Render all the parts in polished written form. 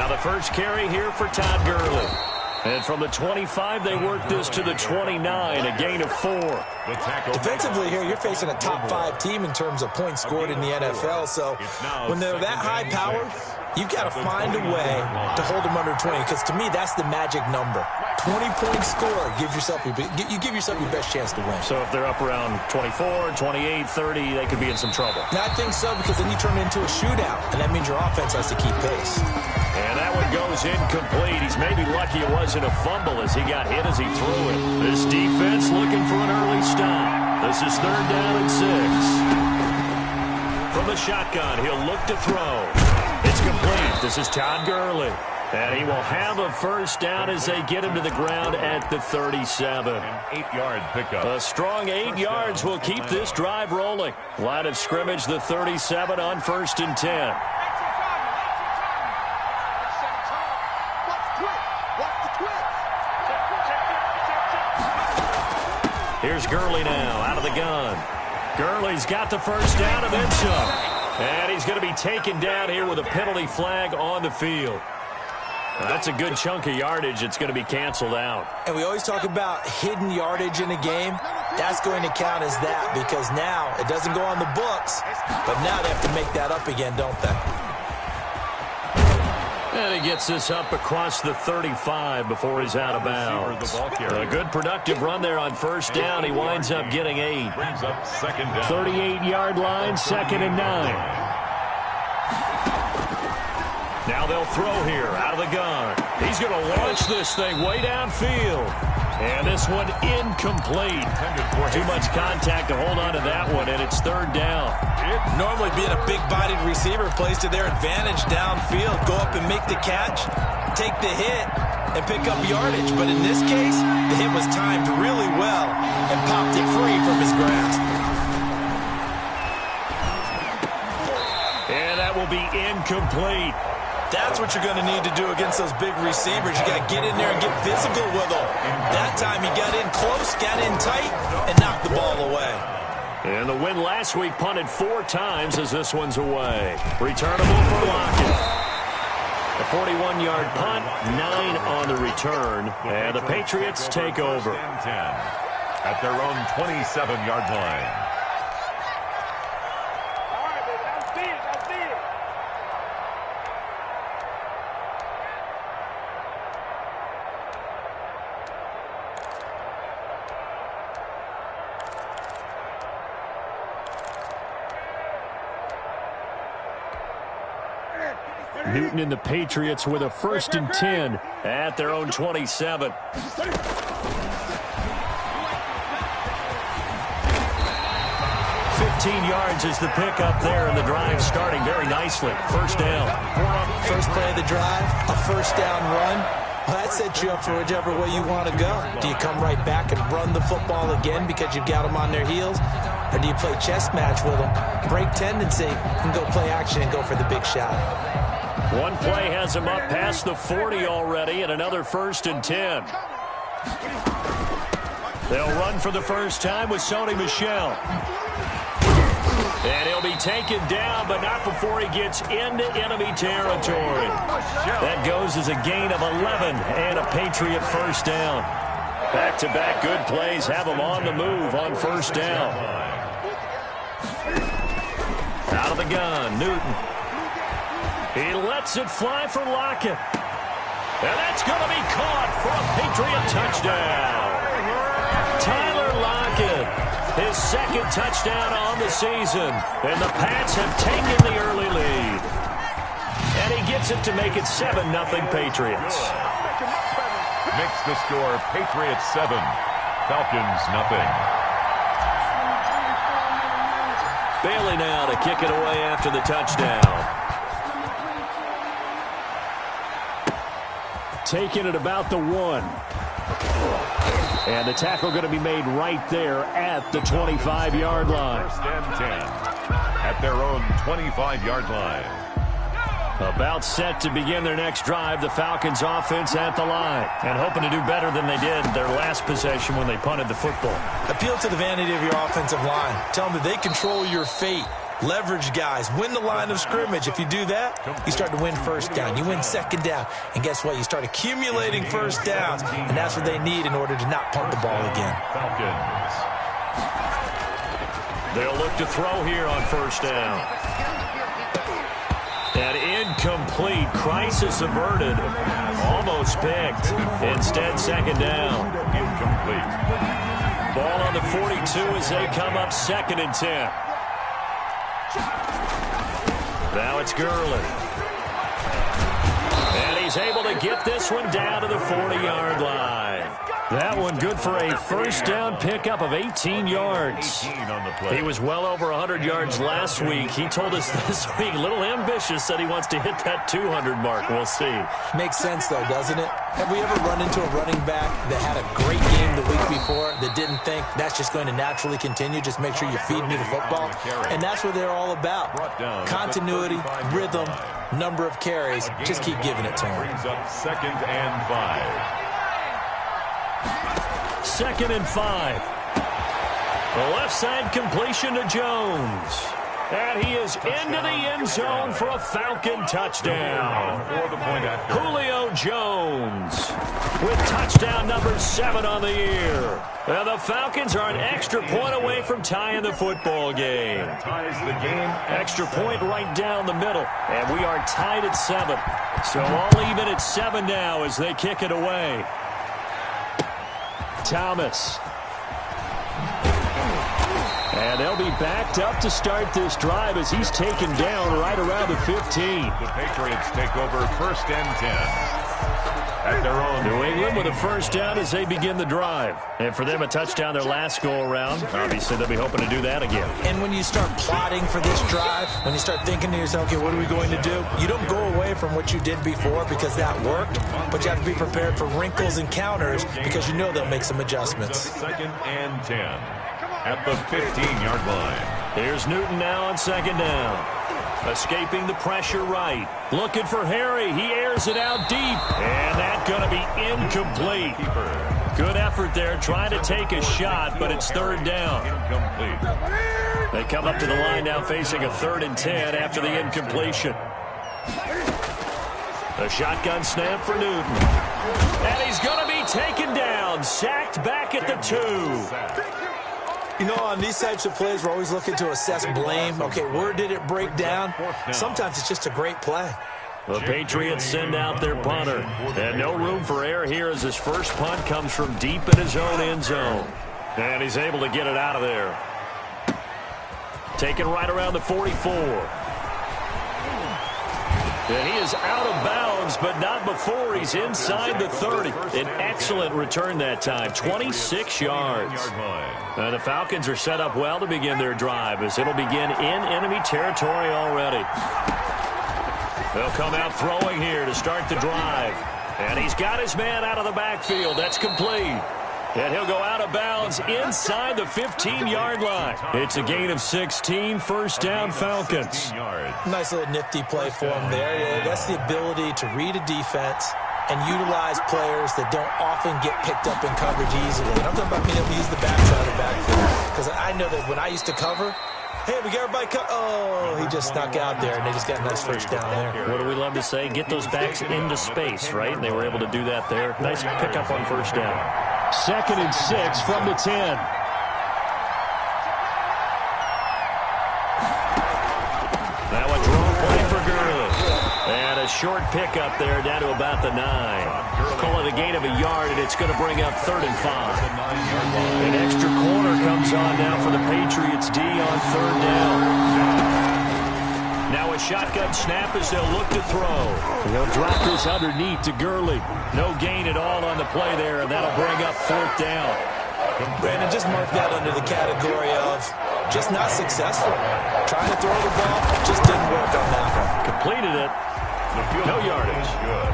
Now the first carry here for Todd Gurley. And from the 25, they work this to the 29, a gain of 4. Defensively here, you're facing a top 5 team in terms of points scored in the NFL. So when they're that high powered, you've got to find a way to hold them under 20, because to me, that's the magic number. 20-point score gives yourself you give yourself your best chance to win. So if they're up around 24, 28, 30, they could be in some trouble. I think so, because then you turn it into a shootout, and that means your offense has to keep pace. And that one goes incomplete. He's maybe lucky it wasn't a fumble as he got hit as he threw it. This defense looking for an early stop. This is 3rd down and 6. From the shotgun, he'll look to throw. It's complete. This is Todd Gurley. And he will have a first down as they get him to the ground at the 37. An 8-yard pickup. A strong 8 yards will keep this drive rolling. Line of scrimmage, the 37 on 1st and 10. Here's Gurley now, out of the gun. Gurley's got the first down and then some. And he's going to be taken down here with a penalty flag on the field. That's a good chunk of yardage. It's going to be canceled out. And we always talk about hidden yardage in a game. That's going to count as that, because now it doesn't go on the books, but now they have to make that up again, don't they? And he gets this up across the 35 before he's out of bounds. A good productive run there on first down. He winds up getting 8. 38-yard line, 2nd and 9. Now they'll throw here out of the gun. He's going to launch this thing way downfield. And this one incomplete. Too much contact to hold on to that one, and it's 3rd down. Normally being a big-bodied receiver plays to their advantage downfield. Go up and make the catch, take the hit, and pick up yardage. But in this case, the hit was timed really well and popped it free from his grasp. And that will be incomplete. That's what you're going to need to do against those big receivers. You got to get in there and get physical with them. That time he got in close, got in tight, and knocked the ball away. And the win last week punted 4 times as this one's away. Returnable for Lockett. A 41-yard punt, 9 on the return, and the Patriots take over. 10 at their own 27-yard line. Newton and the Patriots with a 1st and 10 at their own 27. 15 yards is the pickup there, and the drive starting very nicely. First down. First play of the drive, a first down run. Well, that sets you up for whichever way you want to go. Do you come right back and run the football again because you've got them on their heels? Or do you play chess match with them, break tendency, and go play action and go for the big shot? One play has him up past the 40 already, and another 1st and 10. They'll run for the first time with Sony Michel. And he'll be taken down, but not before he gets into enemy territory. That goes as a gain of 11 and a Patriot first down. Back-to-back good plays have him on the move on first down. Out of the gun, Newton. He lets it fly for Lockett. And that's going to be caught for a Patriot touchdown. Tyler Lockett, his 2nd touchdown on the season. And the Pats have taken the early lead. And he gets it to make it 7-0 Patriots. Makes the score Patriots 7, Falcons nothing. Bailey now to kick it away after the touchdown. Taking it about the 1. And the tackle going to be made right there at the 25-yard line. 1st and 10 at their own 25-yard line. About set to begin their next drive, the Falcons offense at the line. And hoping to do better than they did their last possession when they punted the football. Appeal to the vanity of your offensive line. Tell them that they control your fate. Leverage guys. Win the line of scrimmage. If you do that, you start to win first down. You win second down. And guess what? You start accumulating first downs. And that's what they need in order to not punt the ball again. Falcons. They'll look to throw here on first down. An incomplete. Crisis averted. Almost picked. Instead, second down. Incomplete. Ball on the 42 as they come up 2nd and 10. Now it's Gurley. And he's able to get this one down to the 40-yard line. That one good for a first down pickup of 18 yards. 18 on the play. He was well over 100 yards last week. He told us this week, a little ambitious, that he wants to hit that 200 mark. We'll see. Makes sense, though, doesn't it? Have we ever run into a running back that had a great game the week before that didn't think that's just going to naturally continue? Just make sure you feed me the football. And that's what they're all about. Continuity, rhythm, number of carries. Just keep giving it to him. Brings up 2nd and 5. 2nd and 5. The left side completion to Jones. And he is into the end zone for a Falcon touchdown. For the point after. Julio Jones with touchdown number 7 on the year. And the Falcons are an extra point away from tying the football game. Ties the game. Extra point right down the middle. And we are tied at 7. So all even at 7 now as they kick it away. Thomas. And they'll be backed up to start this drive as he's taken down right around the 15. The Patriots take over 1st and 10. At their own. New England with a first down as they begin the drive. And for them, a touchdown their last go-around. Obviously, they'll be hoping to do that again. And when you start plotting for this drive, when you start thinking to yourself, okay, what are we going to do? You don't go away from what you did before because that worked, but you have to be prepared for wrinkles and counters because you know they'll make some adjustments. 2nd and 10. At the 15-yard line. Here's Newton now on 2nd down. Escaping the pressure right. Looking for Harry. He airs it out deep. And that's going to be incomplete. Good effort there trying to take a shot, but it's 3rd down. Incomplete. They come up to the line now facing a 3rd and 10 after the incompletion. A shotgun snap for Newton. And he's going to be taken down. Sacked back at the 2. You know, on these types of plays, we're always looking to assess blame. Okay, where did it break down? Sometimes it's just a great play. The Patriots send out their punter. And no room for error here as his first punt comes from deep in his own end zone. And he's able to get it out of there. Taken right around the 44. And he is out of bounds, but not before he's inside the 30. An excellent return that time, 26 yards. The Falcons are set up well to begin their drive as it'll begin in enemy territory already. They'll come out throwing here to start the drive. And he's got his man out of the backfield. That's complete. And he'll go out of bounds inside the 15-yard line. It's a gain of 16, first down Falcons. Nice little nifty play for him there. Yeah, that's the ability to read a defense and utilize players that don't often get picked up in coverage easily. I'm talking about being able to use the backside of the backfield. Because I know that when I used to cover, hey, we got everybody he just snuck out there, and they just got a nice first down there. What do we love to say? Get those backs into space, right? And they were able to do that there. Nice pickup on first down. 2nd and 6 from the 10. Now a draw play for Gurley. And a short pickup there down to about the 9. Call it a gain of a yard, and it's going to bring up 3rd and 5. An extra corner comes on now for the Patriots D on 3rd down. Now a shotgun snap as they'll look to throw. He'll drop this underneath to Gurley. No gain at all on the play there, and that'll bring up 4th down. Brandon, just mark that under the category of just not successful. Trying to throw the ball, just didn't work on that one. Completed it. No yardage. Good.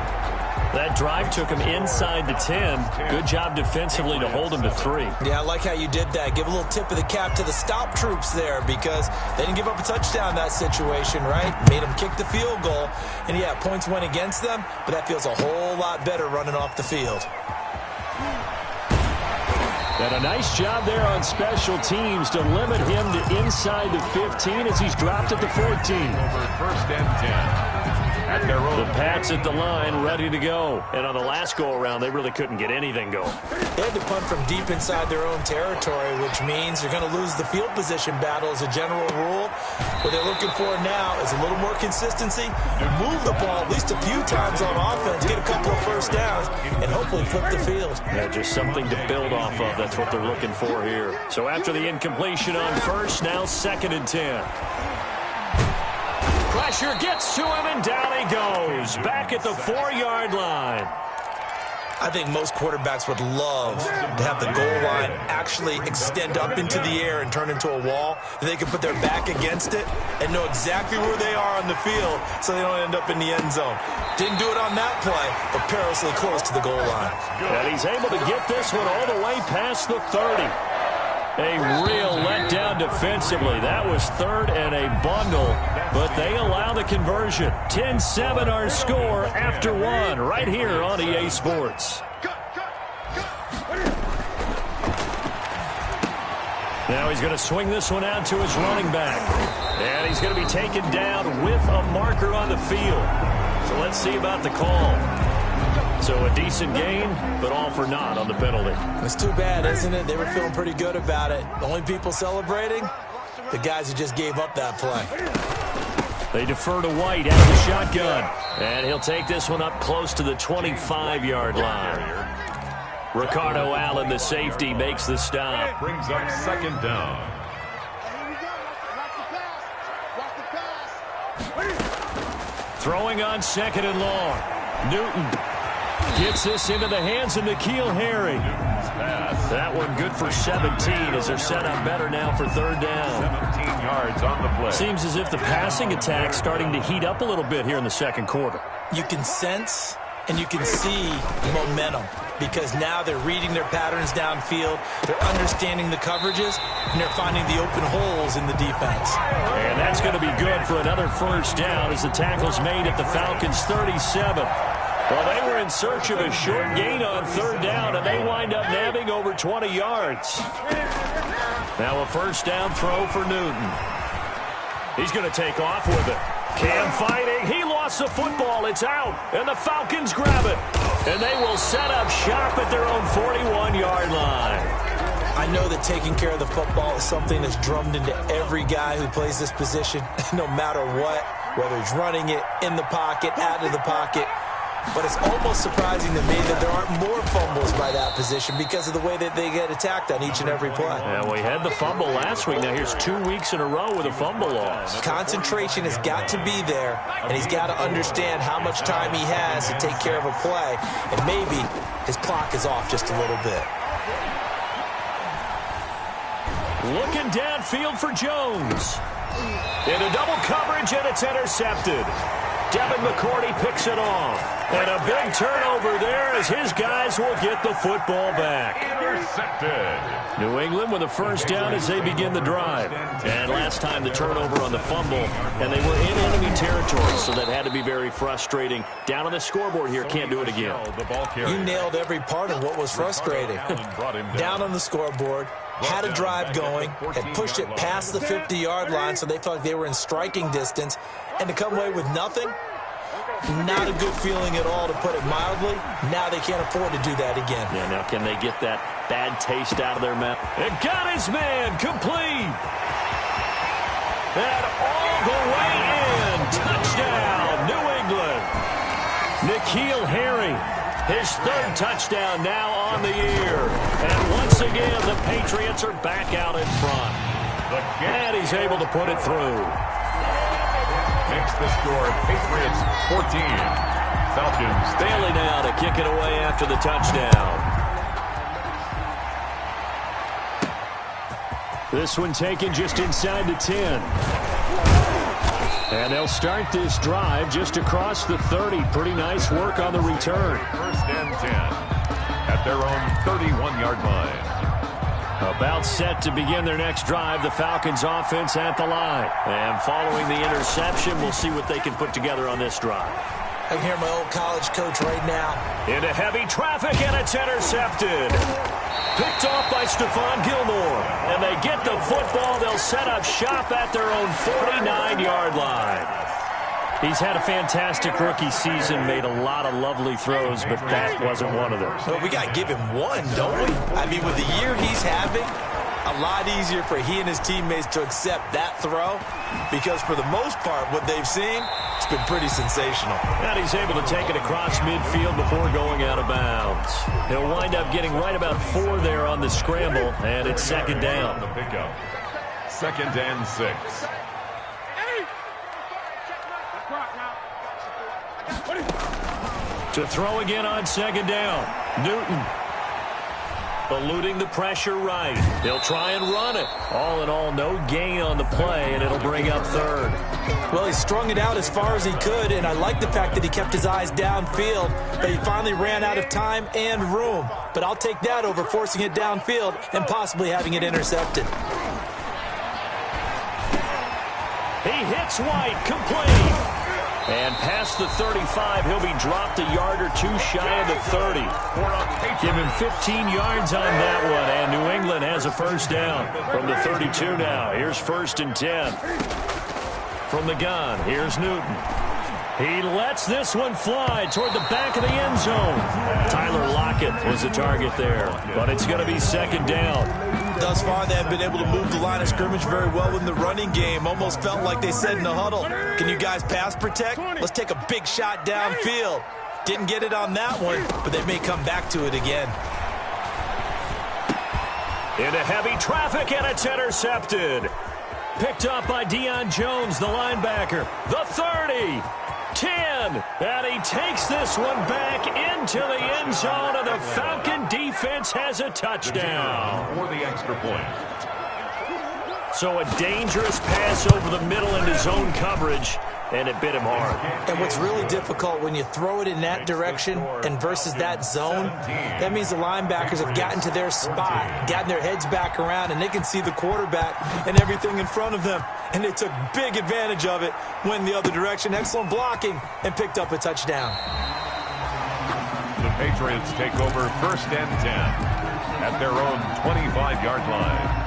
That drive took him inside the 10. Good job defensively to hold him to 3. Yeah, I like how you did that. Give a little tip of the cap to the stop troops there because they didn't give up a touchdown in that situation, right? Made them kick the field goal. And, yeah, points went against them, but that feels a whole lot better running off the field. And a nice job there on special teams to limit him to inside the 15 as he's dropped at the 14. Over first and 10. At their own. The Pats at the line, ready to go. And on the last go-around, they really couldn't get anything going. They had to punt from deep inside their own territory, which means they're going to lose the field position battle as a general rule. What they're looking for now is a little more consistency, move the ball at least a few times on offense, get a couple of first downs, and hopefully flip the field. Yeah, just something to build off of. That's what they're looking for here. So after the incompletion on first, now 2nd and 10. Pressure gets to him, and down he goes. Back at the 4-yard line. I think most quarterbacks would love to have the goal line actually extend up into the air and turn into a wall. They can put their back against it and know exactly where they are on the field so they don't end up in the end zone. Didn't do it on that play, but perilously close to the goal line. And he's able to get this one all the way past the 30. A real letdown defensively. That was 3rd and a bundle, but they allow the conversion. 10-7 our score after 1 right here on EA Sports. Now he's going to swing this one out to his running back. And he's going to be taken down with a marker on the field. So let's see about the call. So a decent gain, but all for naught on the penalty. It's too bad, isn't it? They were feeling pretty good about it. The only people celebrating, the guys who just gave up that play. They defer to White out of the shotgun. And he'll take this one up close to the 25-yard line. Ricardo Allen, the safety, makes the stop. Brings up 2nd down. Throwing on 2nd and long. Newton gets this into the hands of N'Keal Harry. That one good for 17 as they're set up better now for 3rd down. 17 yards on the play. Seems as if the passing attack's starting to heat up a little bit here in the 2nd quarter. You can sense and you can see momentum because now they're reading their patterns downfield, they're understanding the coverages, and they're finding the open holes in the defense. And that's going to be good for another 1st down as the tackle's made at the Falcons' 37. Well, they were in search of a short gain on 3rd down, and they wind up nabbing over 20 yards. Now a 1st down throw for Newton. He's going to take off with it. Cam fighting. He lost the football. It's out, and the Falcons grab it. And they will set up shop at their own 41-yard line. I know that taking care of the football is something that's drummed into every guy who plays this position, no matter what, whether he's running it, in the pocket, out of the pocket. But it's almost surprising to me that there aren't more fumbles by that position because of the way that they get attacked on each and every play. Yeah, we had the fumble last week. Now here's 2 weeks in a row with a fumble loss. Concentration has got to be there, and he's got to understand how much time he has to take care of a play, and maybe his clock is off just a little bit. Looking downfield for Jones. Into double coverage, and it's intercepted. Devin McCourty picks it off. And a big turnover there as his guys will get the football back. Intercepted. New England with a 1st down as they begin the drive. And last time the turnover on the fumble, and they were in enemy territory, so that had to be very frustrating. Down on the scoreboard here, can't do it again. You nailed every part of what was frustrating. Down on the scoreboard, had a drive going, had pushed it past the 50-yard line so they felt like they were in striking distance, and to come away with nothing, not a good feeling at all, to put it mildly. Now they can't afford to do that again. Yeah, now can they get that bad taste out of their mouth? It got his man complete. And all the way in. Touchdown, New England. N'Keal Harry, his 3rd touchdown now on the year. And once again, the Patriots are back out in front. And he's able to put it through. Makes the score Patriots 14. Falcons. Bailey now to kick it away after the touchdown. This one taken just inside the 10. And they'll start this drive just across the 30. Pretty nice work on the return. 1st and 10 at their own 31-yard line. About set to begin their next drive, the Falcons offense at the line. And following the interception, we'll see what they can put together on this drive. I can hear my old college coach right now. Into heavy traffic, and it's intercepted. Picked off by Stephon Gilmore. And they get the football. They'll set up shop at their own 49-yard line. He's had a fantastic rookie season, made a lot of lovely throws, but that wasn't one of them. Well, we got to give him one, don't we? I mean, with the year he's having, a lot easier for he and his teammates to accept that throw because for the most part, what they've seen, it's been pretty sensational. And he's able to take it across midfield before going out of bounds. He'll wind up getting right about 4 there on the scramble, and it's second down. The pickup. 2nd and 6. To throw again on second down. Newton. Eluding the pressure right. He'll try and run it. All in all, no gain on the play, and it'll bring up 3rd. Well, he strung it out as far as he could, and I like the fact that he kept his eyes downfield, but he finally ran out of time and room. But I'll take that over forcing it downfield and possibly having it intercepted. He hits White, complete. And past the 35, he'll be dropped a yard or 2 shy of the 30. Give him 15 yards on that one, and New England has a first down from the 32 now. Here's 1st and 10. From the gun, here's Newton. He lets this one fly toward the back of the end zone. Tyler Lockett was the target there, but it's going to be second down. Thus far, they have been able to move the line of scrimmage very well in the running game. Almost felt like they said in the huddle, can you guys pass protect? Let's take a big shot downfield. Didn't get it on that one, but they may come back to it again. Into heavy traffic, and it's intercepted. Picked up by Deion Jones, the linebacker. The 30. 10, and he takes this one back into the end zone, and the Falcon defense has a touchdown. For the extra point. So a dangerous pass over the middle into zone coverage, and it bit him hard. And what's really difficult when you throw it in that direction and versus that zone, that means the linebackers have gotten to their spot, gotten their heads back around, and they can see the quarterback and everything in front of them. And they took big advantage of it, went the other direction, excellent blocking, and picked up a touchdown. The Patriots take over 1st and 10 at their own 25-yard line.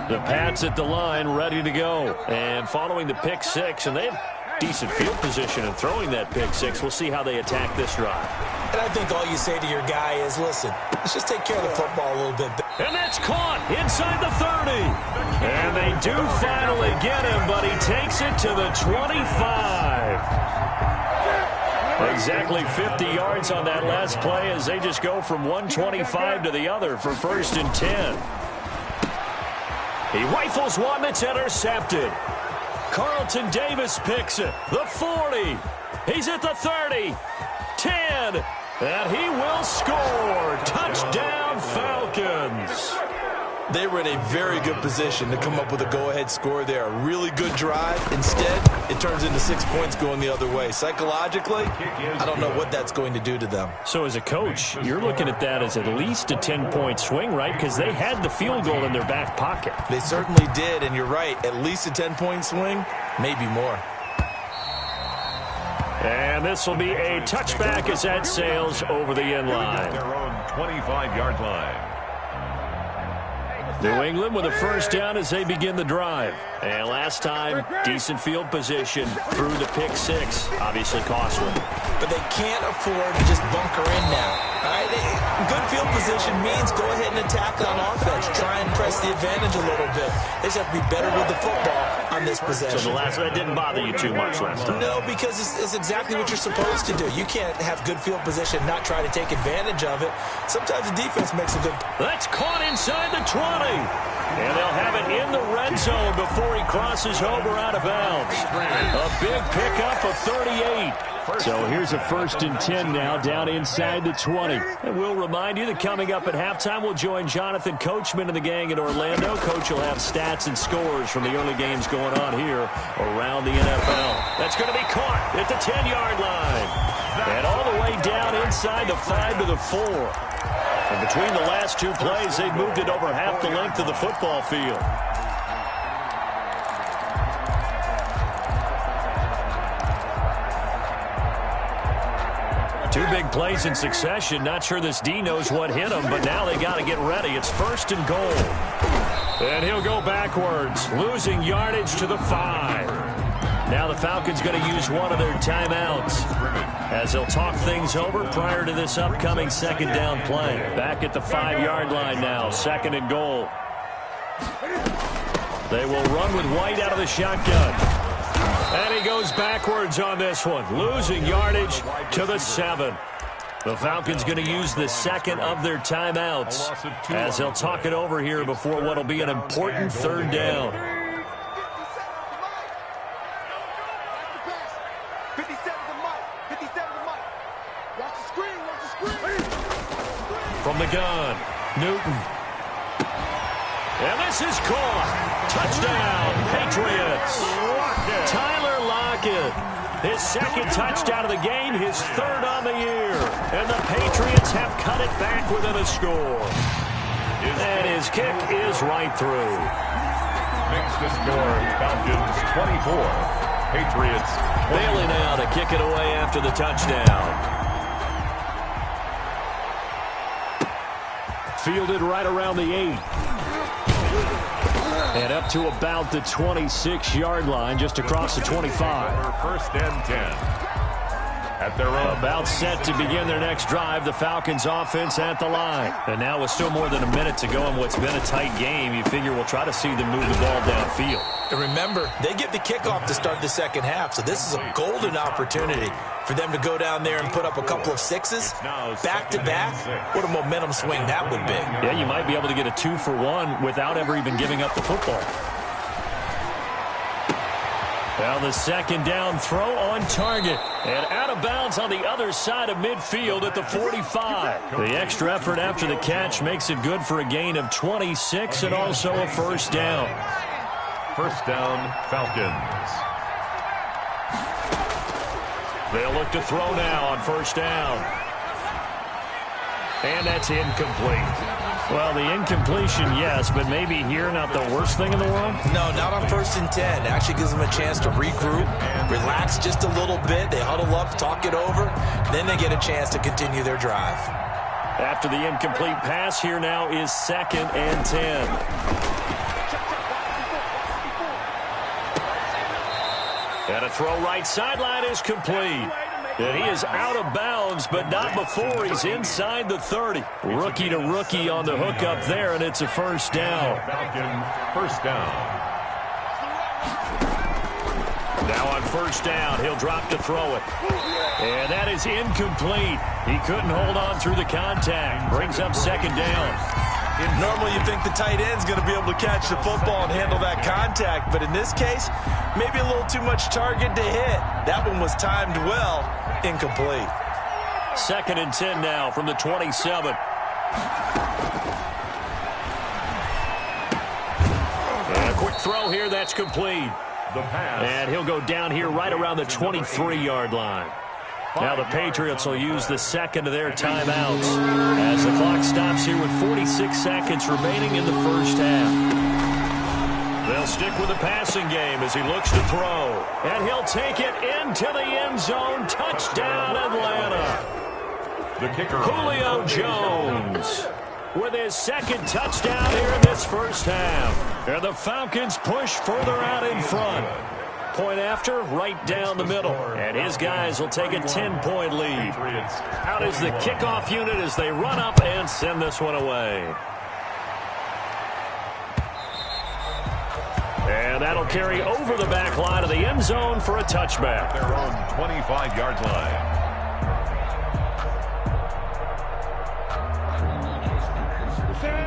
The Pats at the line, ready to go. And following the pick 6, and they have decent field position in throwing that pick 6. We'll see how they attack this drive. And I think all you say to your guy is, listen, let's just take care of the football a little bit. And that's caught inside the 30. And they do finally get him, but he takes it to the 25. Exactly 50 yards on that last play as they just go from 125 to the other for 1st and 10. He rifles one that's intercepted. Carlton Davis picks it. The 40. He's at the 30. 10. And he will score. Touchdown, Falcons. They were in a very good position to come up with a go-ahead score there. A really good drive. Instead, it turns into 6 points going the other way. Psychologically, I don't know what that's going to do to them. So as a coach, you're looking at that as at least a 10-point swing, right? Because they had the field goal in their back pocket. They certainly did, and you're right. At least a 10-point swing, maybe more. And this will be a touchback as that sails over the end line. Their own 25-yard line. New England with a first down as they begin the drive. And last time, decent field position through the pick 6. Obviously costly. But they can't afford to just bunker in now. All right? Good field position means go ahead and attack on offense. Try and press the advantage a little bit. They just have to be better with the football on this possession. So the last one didn't bother you too much last time? No, because it's exactly what you're supposed to do. You can't have good field position and not try to take advantage of it. Sometimes the defense makes a good... That's caught inside the 20. And they'll have it in the red zone before he crosses over out of bounds. A big pickup of 38. So here's a 1st and 10 now down inside the 20. And we'll remind you that coming up at halftime, we'll join Jonathan Coachman and the gang in Orlando. Coach will have stats and scores from the early games going on here around the NFL. That's going to be caught at the 10-yard line. And all the way down inside the 5 to the 4. And between the last 2 plays, they've moved it over half the length of the football field. Two big plays in succession. Not sure this D knows what hit him, but now they got to get ready. It's 1st and goal. And he'll go backwards, losing yardage to the 5. Now the Falcons going to use one of their timeouts as they'll talk things over prior to this upcoming 2nd down play. Back at the 5-yard line now, 2nd and goal. They will run with White out of the shotgun. And he goes backwards on this one, losing yardage to the 7. The Falcons going to use the 2nd of their timeouts as they'll talk it over here before what will be an important 3rd down. From the gun, Newton. And this is caught. Touchdown, Patriots. Tyler Lockett. His 2nd touchdown of the game, his 3rd on the year. And the Patriots have cut it back within a score. And his kick is right through. Makes the score Falcons 24. Patriots 20. Bailey now to kick it away after the touchdown. Fielded right around the 8. And up to about the 26-yard line, just across the 25. 1st and 10. At their own. About set to begin their next drive, the Falcons offense at the line. And now with still more than a minute to go in what's been a tight game, you figure we'll try to see them move the ball downfield. And remember, they get the kickoff to start the 2nd half, so this is a golden opportunity for them to go down there and put up a couple of 6s back-to-back. What a momentum swing that would be. Yeah, you might be able to get a 2-for-1 without ever even giving up the football. Now the 2nd down throw on target. And out of bounds on the other side of midfield at the 45. The extra effort after the catch makes it good for a gain of 26 and also a 1st down. 1st down, Falcons. They'll look to throw now on 1st down. And that's incomplete. Well, the incompletion, yes, but maybe here not the worst thing in the world? No, not on 1st and 10. Actually gives them a chance to regroup, relax just a little bit. They huddle up, talk it over. Then they get a chance to continue their drive. After the incomplete pass, here now is 2nd and 10. And a throw right sideline is complete. And he is out of bounds, but not before he's inside the 30. Rookie to rookie on the hook up there, and it's a 1st down. Falcons 1st down. Now on 1st down, he'll drop to throw it. And that is incomplete. He couldn't hold on through the contact. Brings up 2nd down. Normally you think the tight end's going to be able to catch the football and handle that contact, but in this case, maybe a little too much target to hit. That one was timed well, incomplete. 2nd and 10 now from the 27. And a quick throw here, that's complete. The pass. And he'll go down here right around the 23-yard line. Now the Patriots will use the 2nd of their timeouts as the clock stops here with 46 seconds remaining in the 1st half. They'll stick with the passing game as he looks to throw. And he'll take it into the end zone. Touchdown, Atlanta. The kicker, Julio Jones with his 2nd touchdown here in this 1st half. And the Falcons push further out in front. Point after, right down the middle. And his guys will take a 10-point lead. Out is the kickoff unit as they run up and send this one away. And that'll carry over the back line of the end zone for a touchback. Their own 25-yard line.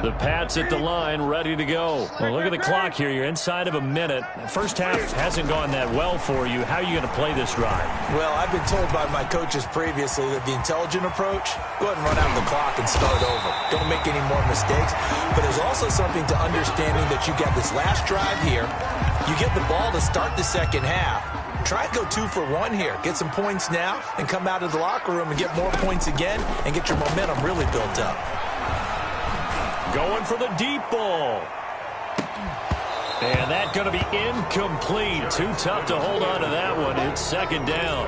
The Pats at the line, ready to go. Well, look at the clock here. You're inside of a minute. First half hasn't gone that well for you. How are you going to play this drive? Well, I've been told by my coaches previously that the intelligent approach, go ahead and run out the clock and start over. Don't make any more mistakes. But there's also something to understanding that you get this last drive here. You get the ball to start the 2nd half. Try to go 2-for-1 here. Get some points now and come out of the locker room and get more points again and get your momentum really built up. Going for the deep ball. And that's going to be incomplete. Too tough to hold on to that one. It's 2nd down.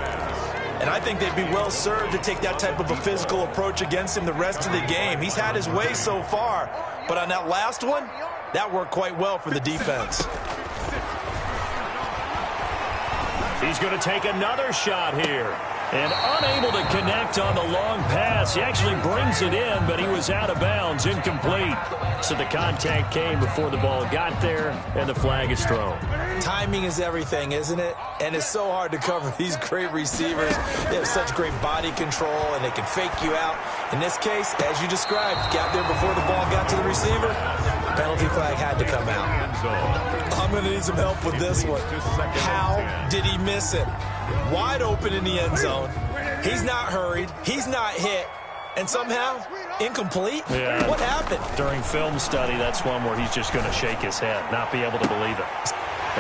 And I think they'd be well served to take that type of a physical approach against him the rest of the game. He's had his way so far, but on that last one, that worked quite well for the defense. He's going to take another shot here. And unable to connect on the long pass. He actually brings it in, but he was out of bounds, incomplete. So the contact came before the ball got there, and the flag is thrown. Timing is everything, isn't it? And it's so hard to cover these great receivers. They have such great body control, and they can fake you out. In this case, as you described, got there before the ball got to the receiver. Penalty flag had to come out. I'm going to need some help with this one. How did he miss it? Wide open in the end zone. He's not hurried. He's not hit. And somehow, incomplete? Yeah. What happened? During film study, that's one where he's just going to shake his head, not be able to believe it.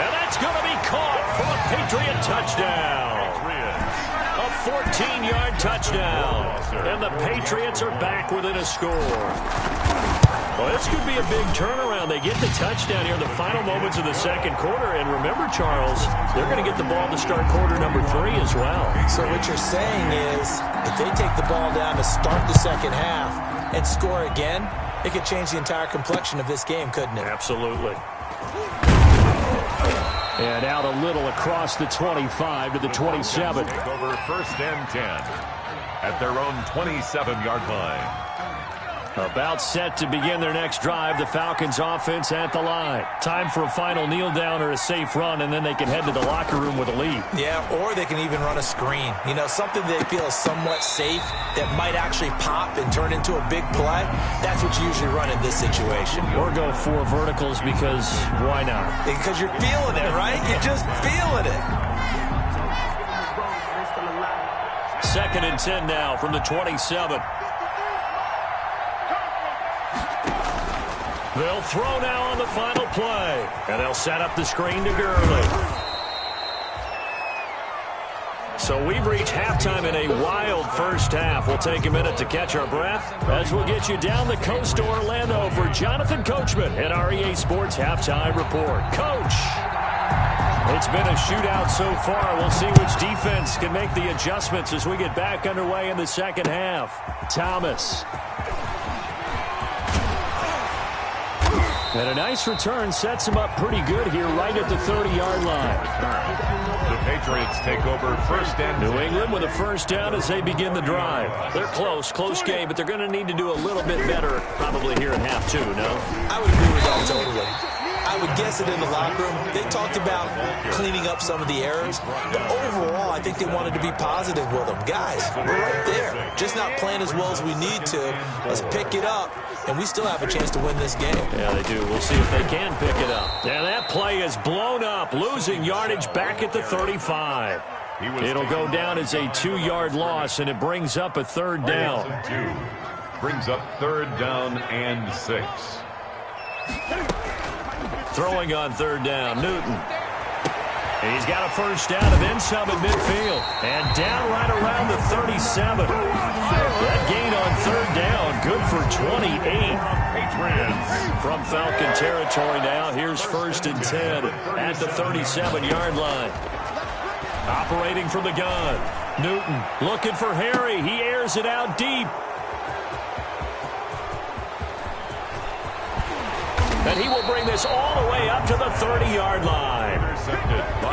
And that's going to be caught for a Patriot touchdown. A 14-yard touchdown. And the Patriots are back within a score. Well, this could be a big turnaround. They get the touchdown here in the final moments of the second quarter. And remember, Charles, they're going to get the ball to start quarter number 3 as well. So what you're saying is, if they take the ball down to start the second half and score again, it could change the entire complexion of this game, couldn't it? Absolutely. And out a little across the 25 to the 27. Take over first and 10 at their own 27-yard line. About set to begin their next drive. The Falcons offense at the line. Time for a final kneel down or a safe run, and then they can head to the locker room with a lead. Yeah, or they can even run a screen. You know, something they feel is somewhat safe that might actually pop and turn into a big play. That's what you usually run in this situation. Or go 4 verticals because why not? Because you're feeling it, right? You're just feeling it. 2nd and 10 now from the 27. They'll throw now on the final play. And they'll set up the screen to Gurley. So we've reached halftime in a wild first half. We'll take a minute to catch our breath as we'll get you down the coast to Orlando for Jonathan Coachman at our EA Sports Halftime Report. Coach, it's been a shootout so far. We'll see which defense can make the adjustments as we get back underway in the second half. Thomas. And a nice return sets him up pretty good here right at the 30-yard line. The Patriots take over first and 10. New England with a first down as they begin the drive. They're close game, but they're going to need to do a little bit better probably here in half 2, no? I would agree with that totally. I would guess it in the locker room. They talked about cleaning up some of the errors, but overall, I think they wanted to be positive with them. Guys, we're right there. Just not playing as well as we need to. Let's pick it up, and we still have a chance to win this game. Yeah, they do. We'll see if they can pick it up. And that play is blown up, losing yardage back at the 35. It'll go down as a 2-yard loss, and it brings up a 3rd down. Brings up 3rd down and 6. Throwing on 3rd down, Newton. He's got a first down and then some at midfield. And down right around the 37. That gain on 3rd down, good for 28. From Falcon territory now, here's 1st and 10 at the 37-yard line. Operating from the gun. Newton looking for Harry. He airs it out deep. And he will bring this all the way up to the 30-yard line.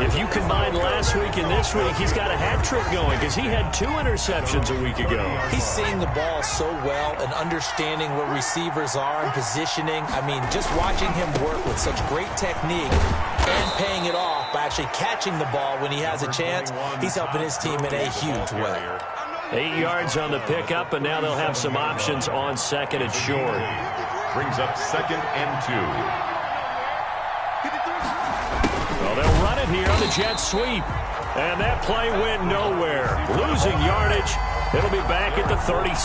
If you combine last week and this week, he's got a hat trick going because he had 2 interceptions a week ago. He's seeing the ball so well and understanding where receivers are and positioning. I mean, just watching him work with such great technique and paying it off by actually catching the ball when he has a chance, he's helping his team in a huge way. 8 yards on the pickup, and now they'll have some options on 2nd and short. Brings up 2nd and 2. Well, they'll run it here on the jet sweep. And that play went nowhere. Losing yardage. It'll be back at the 36.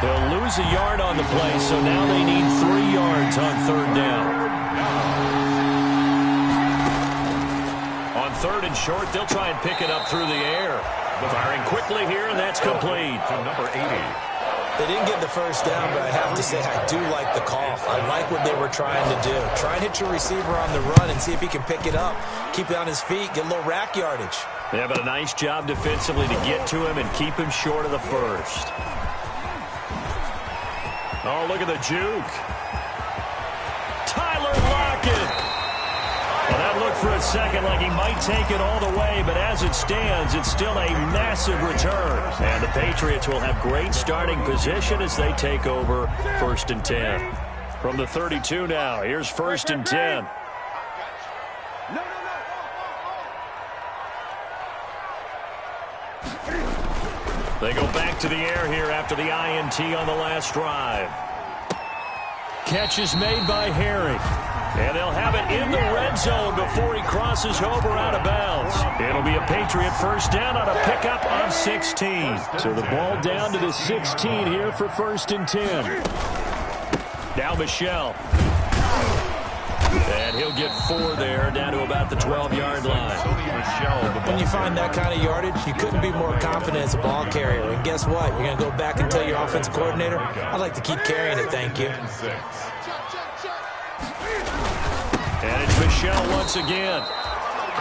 They'll lose a yard on the play, so now they need 3 yards on 3rd down. On 3rd and short, they'll try and pick it up through the air. Firing quickly here, and that's complete. To number 80. They didn't get the first down, but I have to say I do like the call. I like what they were trying to do. Try and hit your receiver on the run and see if he can pick it up. Keep it on his feet, get a little rack yardage. Yeah, but a nice job defensively to get to him and keep him short of the first. Oh, look at the juke. Tyler Lockett. Well, that looked for a second like he might take it all the way, but as it stands, it's still a massive return. And the Patriots will have great starting position as they take over 1st and 10. From the 32 now, here's 1st and 10. They go back to the air here after the INT on the last drive. Catch is made by Harry. And they'll have it in the red zone before he crosses over out of bounds. It'll be a Patriot first down on a pickup of 16. So the ball down to the 16 here for 1st and 10. Now Michelle. And he'll get 4 there, down to about the 12-yard line. When you find that kind of yardage, you couldn't be more confident as a ball carrier. And guess what? You're going to go back and tell your offensive coordinator, I'd like to keep carrying it, thank you. And it's Michelle once again.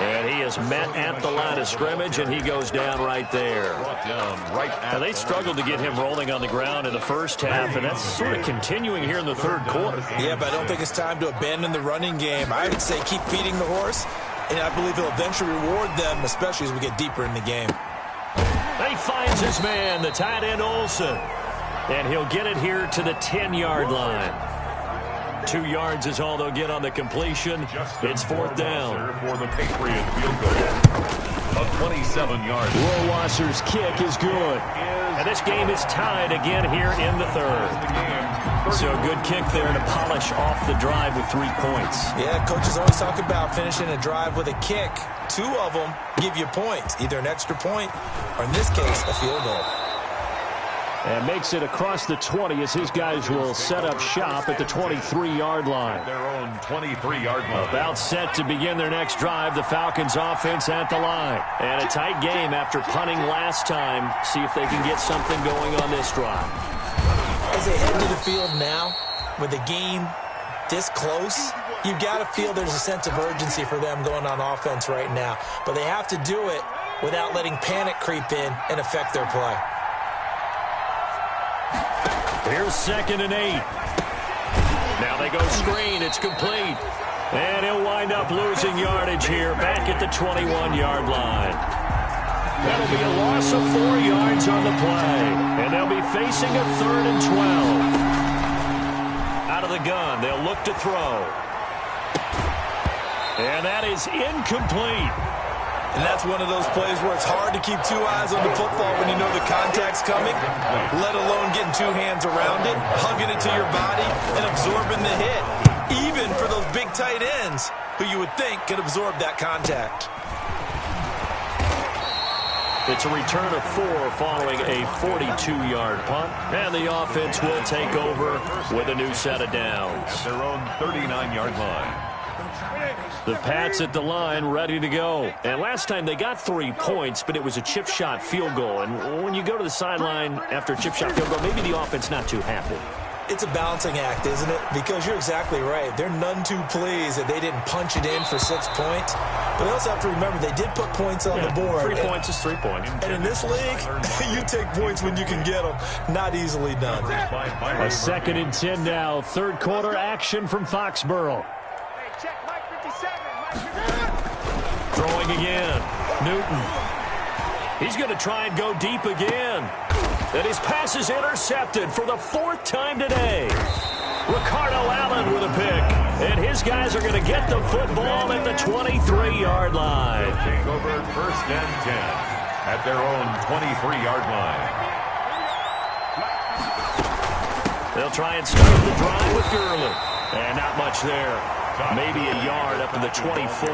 And he is met at the line of scrimmage, and he goes down right there. Now, they struggled to get him rolling on the ground in the first half, and that's sort of continuing here in the third quarter. Yeah, but I don't think it's time to abandon the running game. I would say keep feeding the horse, and I believe he'll eventually reward them, especially as we get deeper in the game. And he finds his man, the tight end Olsen. And he'll get it here to the 10-yard line. 2 yards is all they'll get on the completion. It's 4th down. For the Patriot field goal of 27 yards. Rohrwasser's kick is good. And this game is tied again here in the third. So a good kick there to polish off the drive with 3 points. Yeah, coaches always talk about finishing a drive with a kick. 2 of them give you points, either an extra point or, in this case, a field goal. And makes it across the 20 as his guys will set up shop at the 23-yard line. Their own 23-yard line. About set to begin their next drive. The Falcons offense at the line. And a tight game after punting last time. See if they can get something going on this drive. As they head to the field now, with the game this close, you've got to feel there's a sense of urgency for them going on offense right now. But they have to do it without letting panic creep in and affect their play. Here's 2nd and 8. Now they go screen. It's complete. And he'll wind up losing yardage here back at the 21-yard line. That'll be a loss of 4 yards on the play. And they'll be facing a 3rd and 12. Out of the gun, they'll look to throw. And that is incomplete. And that's one of those plays where it's hard to keep 2 eyes on the football when you know the contact's coming, let alone getting 2 hands around it, hugging it to your body, and absorbing the hit, even for those big tight ends who you would think could absorb that contact. It's a return of 4 following a 42-yard punt, and the offense will take over with a new set of downs. At their own 39-yard line. The Pats at the line, ready to go. And last time they got 3 points, but it was a chip shot field goal. And when you go to the sideline after a chip shot field goal, maybe the offense not too happy. It's a balancing act, isn't it? Because you're exactly right. They're none too pleased that they didn't punch it in for 6 points. But they also have to remember they did put points on the board. 3 points is 3 points. And in this league, you take points when you can get them. Not easily done. A 2nd and 10 now. Third quarter action from Foxborough. Throwing again. Newton. He's going to try and go deep again. And his pass is intercepted for the 4th time today. Ricardo Allen with a pick. And his guys are going to get the football at the 23-yard line. Take over 1st and 10 at their own 23-yard line. They'll try and start the drive with Gurley. And not much there. Maybe a yard up to the 24.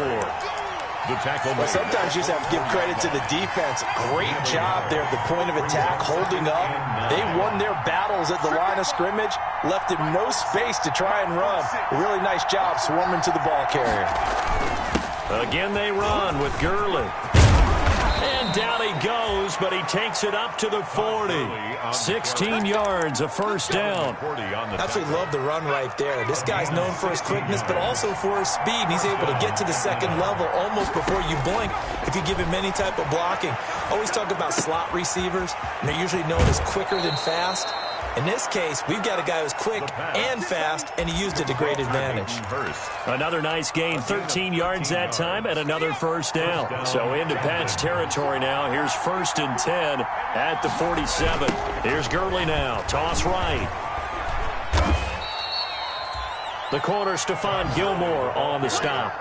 Well, sometimes you just have to give credit to the defense. Great job there at the point of attack, holding up. They won their battles at the line of scrimmage, left him no space to try and run. Really nice job swarming to the ball carrier. Again they run with Gurley. And down he goes, but he takes it up to the 40. 16 yards, a first down. Absolutely love the run right there. This guy's known for his quickness, but also for his speed. He's able to get to the second level almost before you blink if you give him any type of blocking. Always talk about slot receivers, and they're usually known as quicker than fast. In this case, we've got a guy who's quick and fast, and he used it to great advantage. Another nice gain, 13 yards that time, and another first down. So into Pat's territory now. Here's 1st and 10 at the 47. Here's Gurley now. Toss right. The corner, Stephon Gilmore on the stop.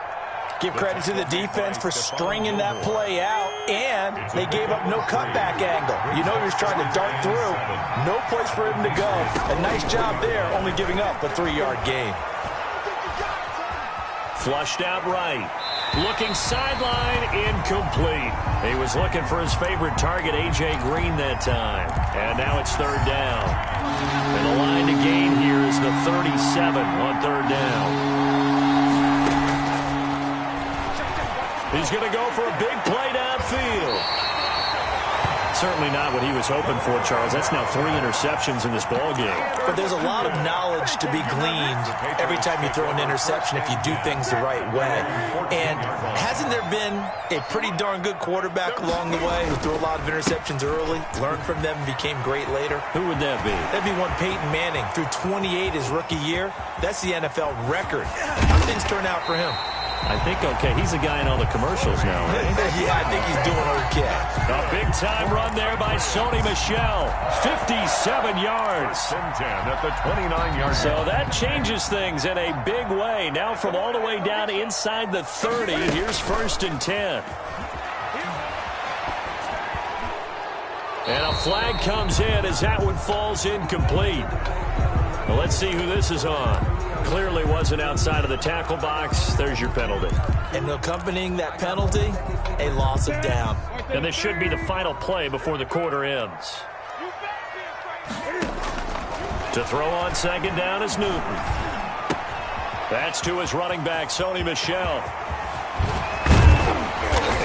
Give credit to the defense for stringing that play out, and they gave up no cutback angle. You know he was trying to dart through. No place for him to go. A nice job there, only giving up a 3-yard gain. Flushed out right. Looking sideline, incomplete. He was looking for his favorite target, A.J. Green, that time. And now it's 3rd down. And the line to gain here is the 37 on 3rd down. He's going to go for a big play downfield. Certainly not what he was hoping for, Charles. That's now 3 interceptions in this ballgame. But there's a lot of knowledge to be gleaned every time you throw an interception if you do things the right way. And hasn't there been a pretty darn good quarterback along the way who threw a lot of interceptions early, learned from them, and became great later? Who would that be? That'd be one Peyton Manning. Threw 28 his rookie year. That's the NFL record. How things turn out for him? I think, okay, he's a guy in all the commercials now, right? Yeah, I think he's doing okay. A big-time run there by Sony Michel. 57 yards. At the 29-yard. So that changes things in a big way. Now from all the way down inside the 30, here's 1st and 10. And a flag comes in as that one falls incomplete. Well, let's see who this is on. Clearly wasn't outside of the tackle box. There's your penalty. And accompanying that penalty, a loss of down. And this should be the final play before the quarter ends. To throw on 2nd down is Newton. That's to his running back, Sony Michel.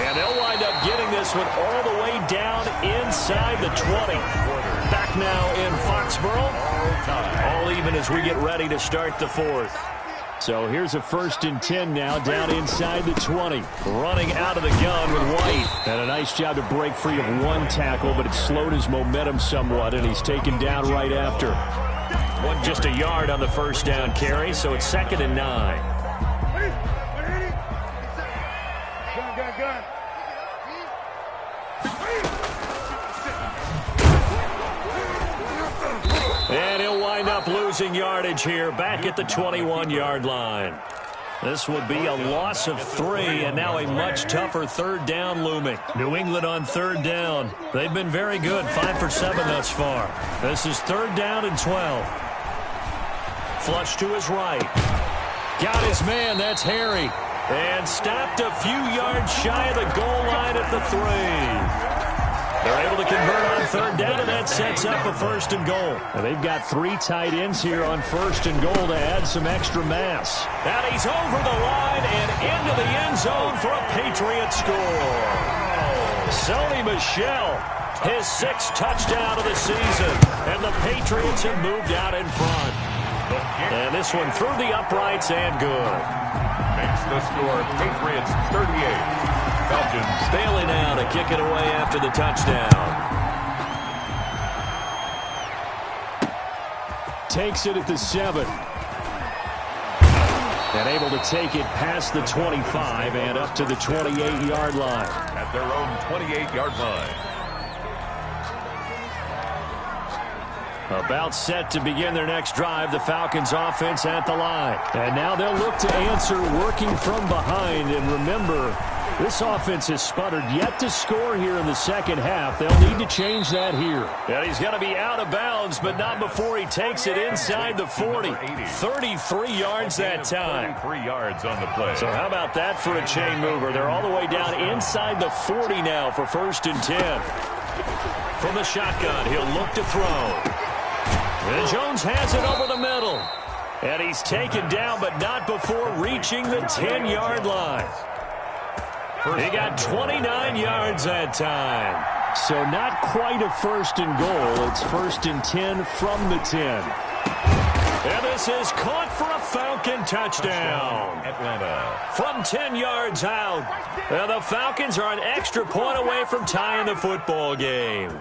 And they'll wind up getting this one all the way down inside the 20. Back now in Foxborough. All even as we get ready to start the 4th. So here's a 1st and 10 now down inside the 20. Running out of the gun with White. And a nice job to break free of one tackle, but it slowed his momentum somewhat, and he's taken down right after. Just a yard on the 1st down carry, so it's 2nd and 9. And he'll wind up losing yardage here back at the 21-yard line. This would be a loss of 3, and now a much tougher 3rd down looming. New England on 3rd down. They've been very good, 5 for 7 thus far. This is 3rd down and 12. Flush to his right. Got his man, that's Harry. And stopped a few yards shy of the goal line at the 3. They're able to convert on 3rd down, and that sets up a 1st and goal. And they've got 3 tight ends here on 1st and goal to add some extra mass. And he's over the line and into the end zone for a Patriot score. Sony Michel, his 6th touchdown of the season. And the Patriots have moved out in front. And this one through the uprights and good. Makes the score Patriots 38. Falcons. Bailey now to kick it away after the touchdown. Takes it at the 7. And able to take it past the 25 and up to the 28-yard line. At their own 28-yard line. About set to begin their next drive, the Falcons offense at the line. And now they'll look to answer working from behind. And remember, this offense has sputtered yet to score here in the second half. They'll need to change that here. And he's going to be out of bounds, but not before he takes it inside the 40. 33 yards that time. 33 yards on the play. So how about that for a chain mover? They're all the way down inside the 40 now for 1st and 10. From the shotgun, he'll look to throw. And Jones has it over the middle. And he's taken down, but not before reaching the 10-yard line. He got 29 yards that time. So not quite a first and goal. It's first and 10 from the 10. And this is caught for a Falcon touchdown. Atlanta. From 10 yards out. And the Falcons are an extra point away from tying the football game.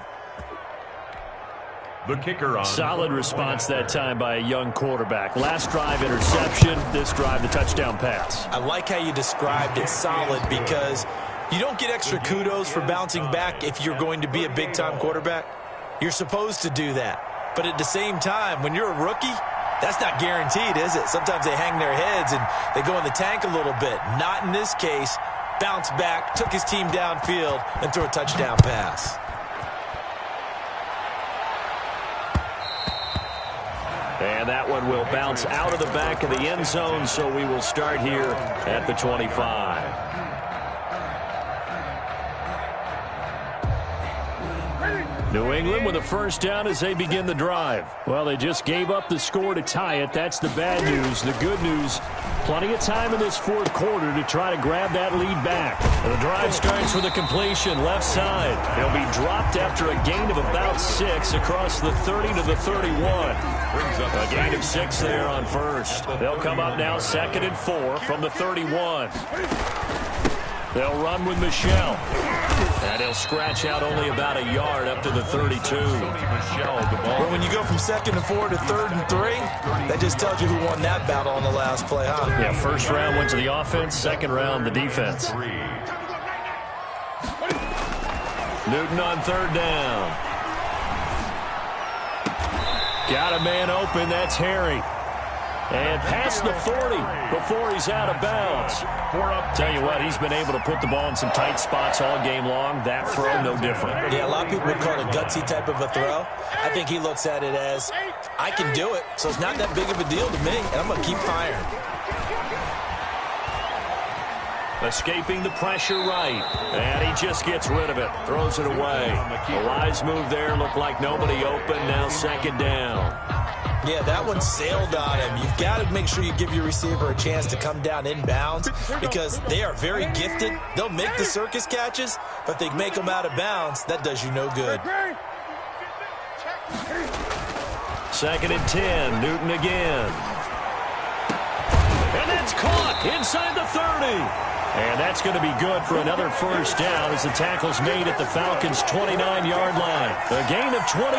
The kicker on. Solid response that time by a young quarterback. Last drive, interception. This drive, the touchdown pass. I like how you described it solid because you don't get extra kudos for bouncing back if you're going to be a big-time quarterback. You're supposed to do that. But at the same time, when you're a rookie, that's not guaranteed, is it? Sometimes they hang their heads and they go in the tank a little bit. Not in this case. Bounced back, took his team downfield, and threw a touchdown pass. And that one will bounce out of the back of the end zone, so we will start here at the 25. New England with a first down as they begin the drive. Well, they just gave up the score to tie it. That's the bad news. The good news, plenty of time in this fourth quarter to try to grab that lead back. The drive starts with a completion left side. He'll be dropped after a gain of about 6 across the 30 to the 31. A gain of 6 there on first. They'll come up now 2nd and 4 from the 31. They'll run with Michelle. And he'll scratch out only about a yard up to the 32. Well, when you go from 2nd and 4 to 3rd and 3, that just tells you who won that battle on the last play, huh? Yeah, first round went to the offense, second round the defense. Newton on 3rd down. Got a man open, that's Harry. And past the 40 before he's out of bounds. Tell you what, he's been able to put the ball in some tight spots all game long. That throw, no different. Yeah, a lot of people would call it a gutsy type of a throw. I think he looks at it as, I can do it, so it's not that big of a deal to me, and I'm going to keep firing. Escaping the pressure right. And he just gets rid of it. Throws it away. A wise move there. Looked like nobody open. Now 2nd down. Yeah, that one sailed on him. You've got to make sure you give your receiver a chance to come down inbounds because they are very gifted. They'll make the circus catches, but if they make them out of bounds, that does you no good. 2nd and 10. Newton again. And that's caught inside the 30. And that's going to be good for another first down as the tackle's made at the Falcons' 29-yard line. A gain of 28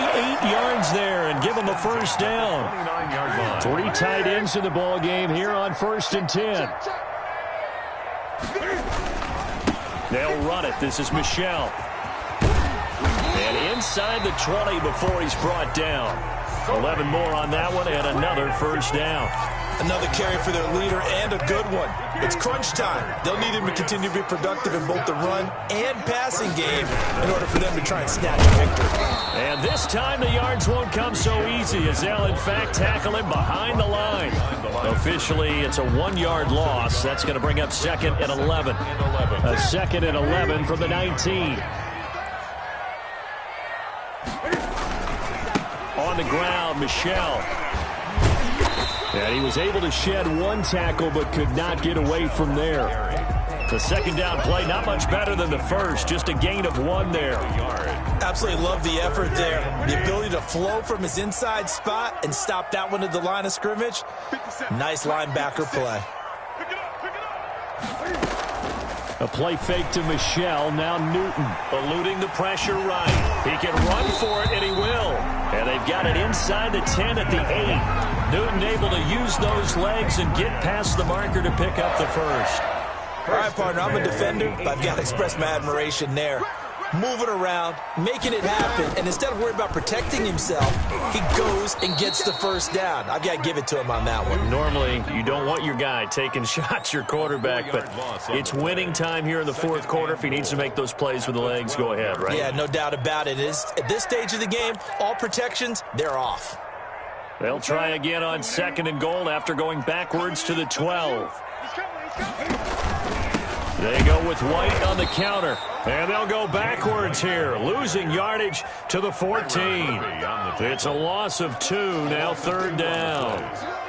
yards there and give them a first down. 29-yard line. 3 tight ends in the ball game here on 1st and 10. They'll run it. This is Michelle. And inside the 20 before he's brought down. 11 more on that one and another first down. Another carry for their leader and a good one. It's crunch time. They'll need him to continue to be productive in both the run and passing game in order for them to try and snatch a victory. And this time the yards won't come so easy as they'll in fact tackle him behind the line. Officially, it's a 1-yard loss. That's going to bring up 2nd and 11. A 2nd and 11 from the 19. On the ground, Michelle. And he was able to shed 1 tackle but could not get away from there. The 2nd down play, not much better than the first, just a gain of 1 there. Absolutely love the effort there. The ability to flow from his inside spot and stop that one at the line of scrimmage. Nice linebacker play. A play fake to Michelle, now Newton. Eluding the pressure right. He can run for it, and he will. And they've got it inside the 10 at the 8. Newton able to use those legs and get past the marker to pick up the first. All right, partner, I'm a defender, but I've got to express my admiration there. Moving around, making it happen, and instead of worrying about protecting himself, he goes and gets the first down. I've got to give it to him on that one. Normally, you don't want your guy taking shots, your quarterback, but it's winning time here in the fourth quarter. If he needs to make those plays with the legs, go ahead, right? Yeah, no doubt about it. At this stage of the game, all protections, they're off. They'll try again on 2nd and goal after going backwards to the 12. They go with White on the counter, and they'll go backwards here, losing yardage to the 14. It's a loss of 2, now 3rd down.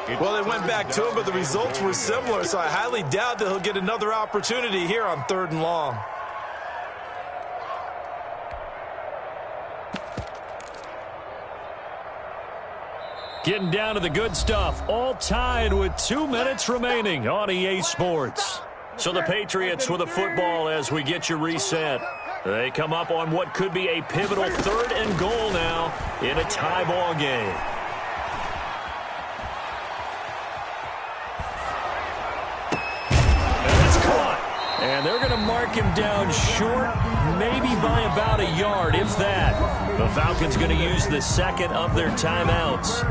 Well, they went back to him, but the results were similar, so I highly doubt that he'll get another opportunity here on 3rd and long. Getting down to the good stuff, all tied with 2 minutes remaining on EA Sports. So the Patriots with a football as we get you reset. They come up on what could be a pivotal 3rd and goal now in a tie ball game. And they're going to mark him down short, maybe by about a yard, if that. The Falcons going to use the second of their timeouts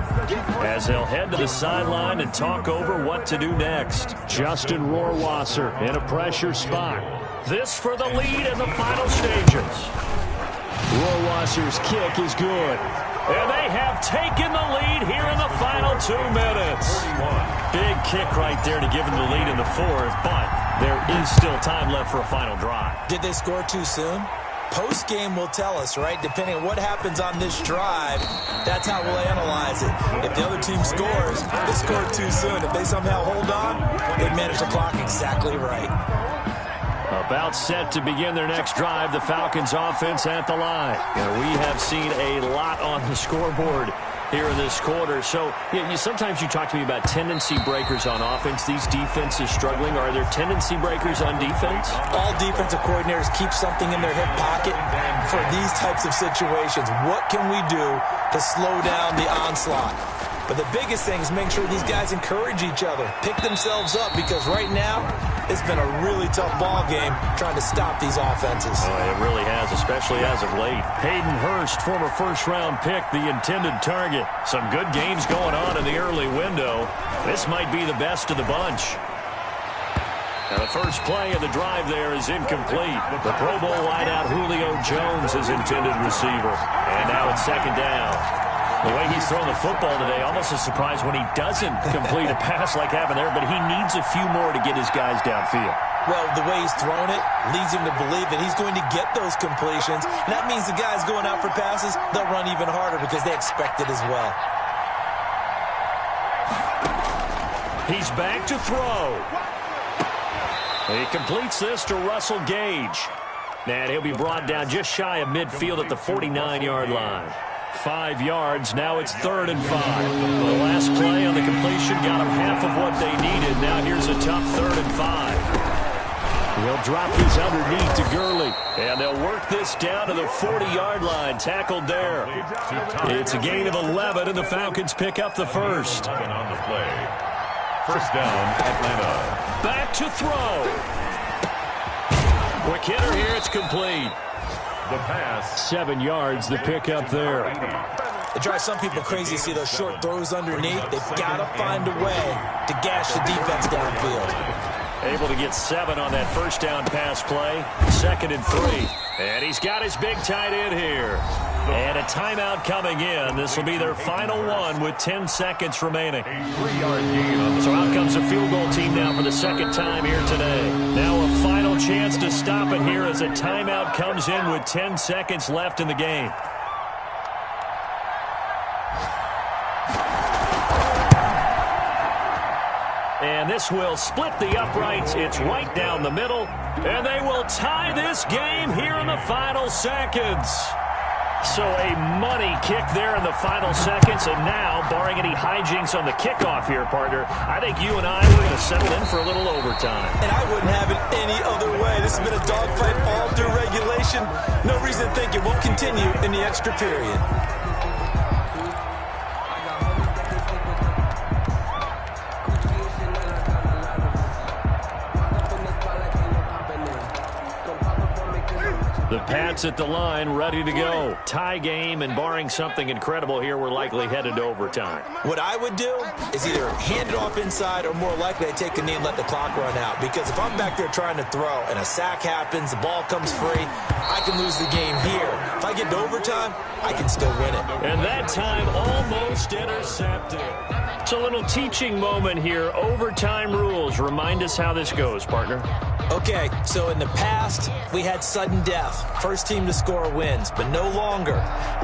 as they'll head to the sideline and talk over what to do next. Justin Rohrwasser in a pressure spot. This for the lead in the final stages. Rohrwasser's kick is good. And they have taken the lead here in the final 2 minutes. Big kick right there to give them the lead in the 4th, but there is still time left for a final drive. Did they score too soon? Post-game will tell us, right? Depending on what happens on this drive, that's how we'll analyze it. If the other team scores, they scored too soon. If they somehow hold on, they manage the clock exactly right. About set to begin their next drive, the Falcons offense at the line. We have seen a lot on the scoreboard here in this quarter. So sometimes you talk to me about tendency breakers on offense. These defenses struggling. Are there tendency breakers on defense? All defensive coordinators keep something in their hip pocket for these types of situations. What can we do to slow down the onslaught? But the biggest thing is make sure these guys encourage each other, pick themselves up, because right now it's been a really tough ball game trying to stop these offenses. Oh, it really has, especially as of late. Hayden Hurst, former first-round pick, the intended target. Some good games going on in the early window. This might be the best of the bunch. Now the first play of the drive there is incomplete. The Pro Bowl wideout Julio Jones is intended receiver. And now it's 2nd down. The way he's thrown the football today, almost a surprise when he doesn't complete a pass like happened there, but he needs a few more to get his guys downfield. Well, the way he's thrown it leads him to believe that he's going to get those completions. And that means the guys going out for passes, they'll run even harder because they expect it as well. He's back to throw. He completes this to Russell Gage. And he'll be brought down just shy of midfield at the 49-yard line. 5 yards. Now it's 3rd and 5. The last play on the completion got them half of what they needed. Now here's a tough 3rd and 5. He'll drop this underneath to Gurley. And they'll work this down to the 40-yard line. Tackled there. It's a gain of 11, and the Falcons pick up the first. On the play. 1st down, Atlanta. Back to throw. Quick hitter here. It's complete. The pass. 7 yards, the pickup there. It drives some people crazy to see those short throws underneath. They've got to find a way to gash the defense downfield. Able to get 7 on that first down pass play. 2nd and 3. And he's got his big tight end here. And a timeout coming in. This will be their final one with 10 seconds remaining. A 3-yard gain on the So out comes the field goal team now for the 2nd time here today. Now a final chance to stop it here as a timeout comes in with 10 seconds left in the game. And this will split the uprights. It's right down the middle. And they will tie this game here in the final seconds. So a money kick there in the final seconds. And now, barring any hijinks on the kickoff here, partner, I think you and I were going to settle in for a little overtime. And I wouldn't have it any other way. This has been a dogfight all through regulation. No reason to think it won't continue in the extra period. The Pats at the line, ready to go. Tie game, and barring something incredible here, we're likely headed to overtime. What I would do is either hand it off inside or more likely I take a knee and let the clock run out. Because if I'm back there trying to throw and a sack happens, the ball comes free, I can lose the game here. If I get to overtime, I can still win it. And that time almost intercepted. It's a little teaching moment here. Overtime rules. Remind us how this goes, partner. Okay, so in the past, we had sudden death. rules. First team to score wins, but no longer.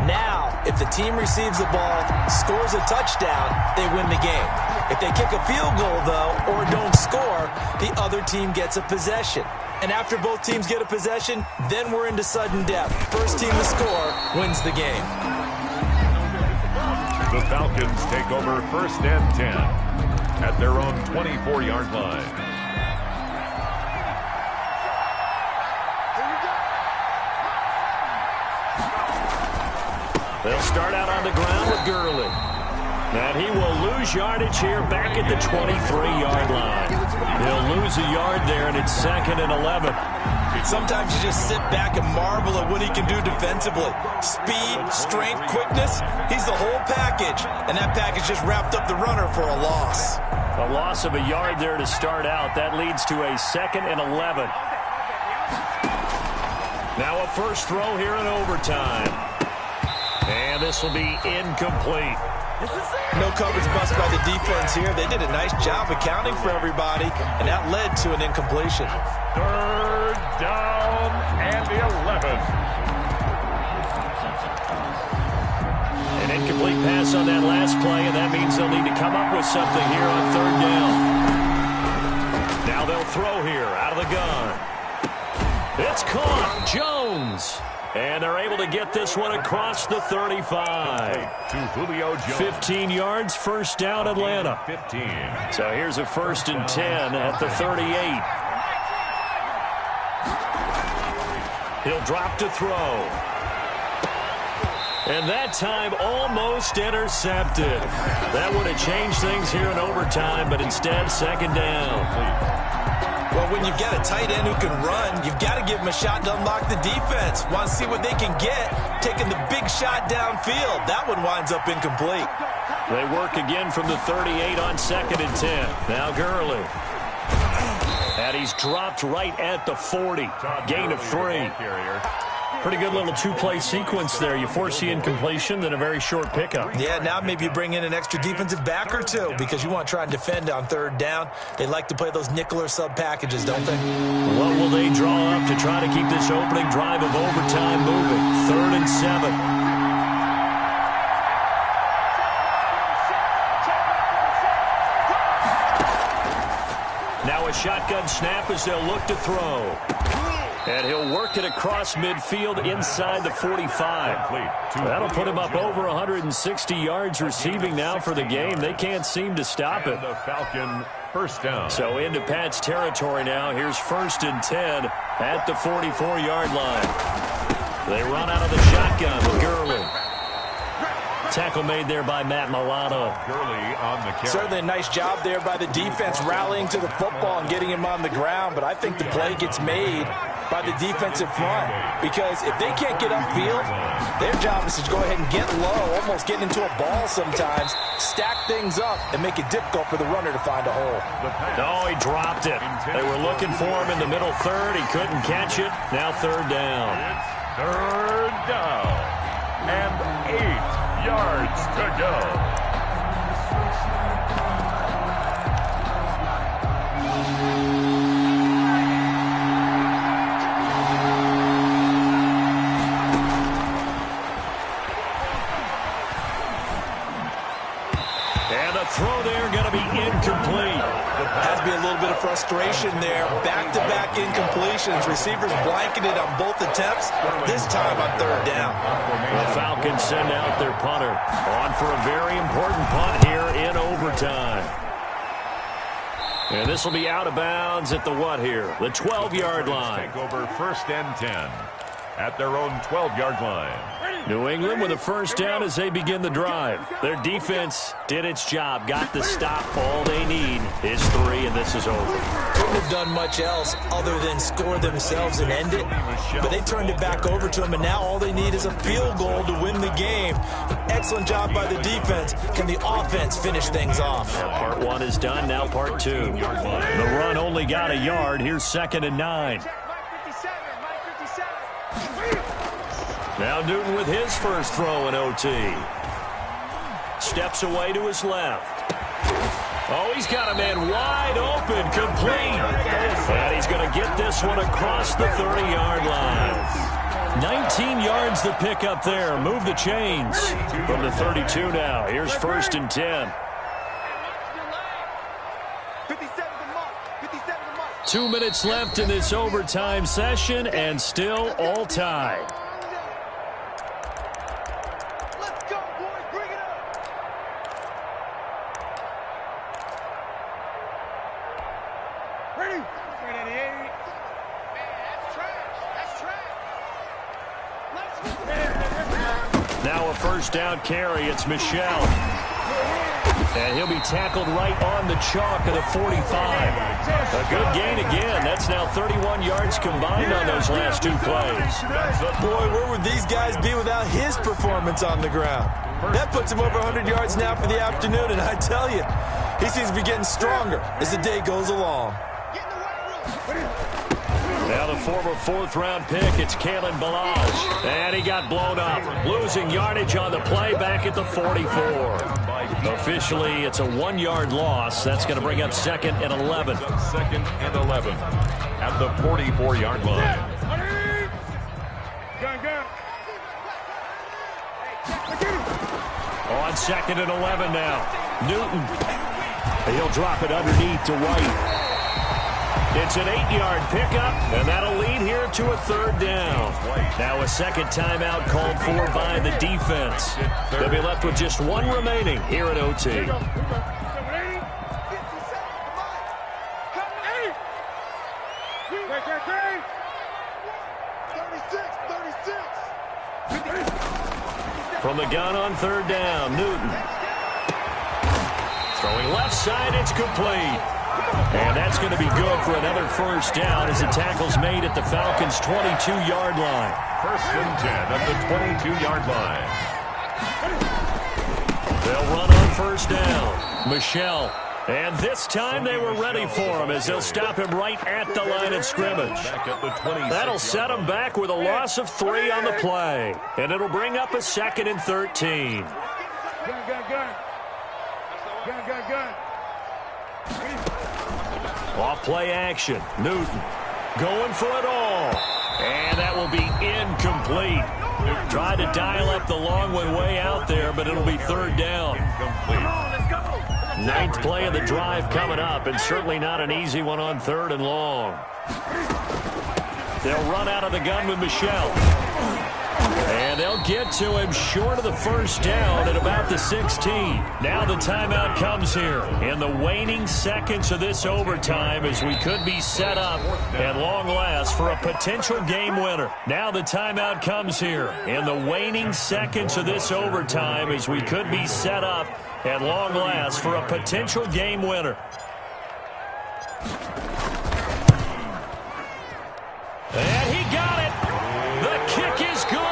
Now, if the team receives the ball, scores a touchdown, they win the game. If they kick a field goal, though, or don't score, the other team gets a possession. And after both teams get a possession, then we're into sudden death. First team to score wins the game. The Falcons take over 1st and 10 at their own 24-yard line. They'll start out on the ground with Gurley. And he will lose yardage here back at the 23-yard line. He'll lose a yard there, and it's 2nd and 11. Sometimes you just sit back and marvel at what he can do defensively. Speed, strength, quickness, he's the whole package. And that package just wrapped up the runner for a loss. A loss of a yard there to start out. That leads to a 2nd and 11. Now a first throw here in overtime. And this will be incomplete. No coverage bust by the defense here. They did a nice job accounting for everybody, and that led to an incompletion. 3rd down and 11. An incomplete pass on that last play, and that means they'll need to come up with something here on 3rd down. Now they'll throw here out of the gun. It's caught. Jones. And they're able to get this one across the 35. To Julio Jones. 15 yards, first down, Atlanta. 15. So here's a 1st and 10 at the 38. He'll drop to throw. And that time almost intercepted. That would have changed things here in overtime, but instead 2nd down. Well, when you've got a tight end who can run, you've got to give him a shot to unlock the defense. Want to see what they can get, taking the big shot downfield. That one winds up incomplete. They work again from the 38 on 2nd and 10. Now Gurley. And he's dropped right at the 40. Gain of 3. Pretty good little two-play sequence there. You force the incompletion, then a very short pickup. Yeah, now maybe you bring in an extra defensive back or two because you want to try and defend on 3rd down. They like to play those nickel or sub packages, don't they? What will they draw up to try to keep this opening drive of overtime moving? 3rd and 7. Now a shotgun snap as they'll look to throw. And he'll work it across midfield inside the 45. That'll put him up over 160 yards receiving now for the game. They can't seem to stop it. The Falcon first down. So into Pat's territory now. Here's 1st and 10 at the 44-yard line. They run out of the shotgun with Gurley. Tackle made there by Matt Milano. Gurley on the carry. Certainly a nice job there by the defense rallying to the football and getting him on the ground, but I think the play gets made by the defensive front because if they can't get upfield, their job is to go ahead and get low, almost get into a ball sometimes, stack things up, and make it difficult for the runner to find a hole. Oh, he dropped it. They were looking for him in the middle 3rd. He couldn't catch it. Now 3rd down. It's 3rd down and 8 yards to go. And the throw there going to be incomplete. Has to be a little bit of frustration there. Back-to-back incompletions. Receivers blanketed on both attempts, this time on 3rd down. The Falcons send out their punter on for a very important punt here in overtime. And this will be out of bounds at the what here? The 12-yard line. Take over 1st and 10 at their own 12-yard line. New England with a first down as they begin the drive. Their defense did its job, got the stop. All they need is 3, and this is over. Couldn't have done much else other than score themselves and end it, but they turned it back over to them, and now all they need is a field goal to win the game. Excellent job by the defense. Can the offense finish things off? Part 1 is done, now part 2. The run only got a yard. Here's 2nd and 9. Now Newton with his first throw in OT. Steps away to his left. Oh, he's got a man wide open, complete. And he's going to get this one across the 30-yard line. 19 yards to pick up there. Move the chains from the 32 now. Here's 1st and 10. 2 minutes left in this overtime session, and still all tied. Let's go, boys. Bring it up. Ready? Man, that's trash. That's trash. Now a 1st down carry. It's Michel. And he'll be tackled right on the chalk of the 45. A good gain again. That's now 31 yards combined on those last 2 plays. Boy, where would these guys be without his performance on the ground? That puts him over 100 yards now for the afternoon, and I tell you, he seems to be getting stronger as the day goes along. Now the former 4th-round pick, it's Kalen Balaj. And he got blown up, losing yardage on the play back at the 44. Officially, it's a 1-yard loss. That's going to bring up 2nd and 11. 2nd and 11 at the 44-yard line. On 2nd and 11 now. Newton. He'll drop it underneath to White. It's an 8-yard pickup, and that'll lead here to a 3rd down. Now a 2nd timeout called for by the defense. They'll be left with just 1 remaining here at OT. From the gun on 3rd down, Newton. Throwing left side, it's complete. And that's going to be good for another 1st down as the tackle's made at the Falcons' 22-yard line. 1st and 10 at the 22-yard line. They'll run on 1st down. Michel. And this time they were ready for him as they'll stop him right at the line of scrimmage. That'll set him back with a loss of 3 on the play. And it'll bring up a 2nd and 13. Gun. Off play action. Newton going for it all. And that will be incomplete. Tried to dial up the long one way out there, but it'll be 3rd down. 9th play of the drive coming up, and certainly not an easy one on 3rd and long. They'll run out of the gun with Michel. And they'll get to him short of the 1st down at about the 16. Now the timeout comes here in the waning seconds of this overtime as we could be set up at long last for a potential game winner. Now the timeout comes here in the waning seconds of this overtime as we could be set up at long last for a potential game winner. And he got it. The kick is good.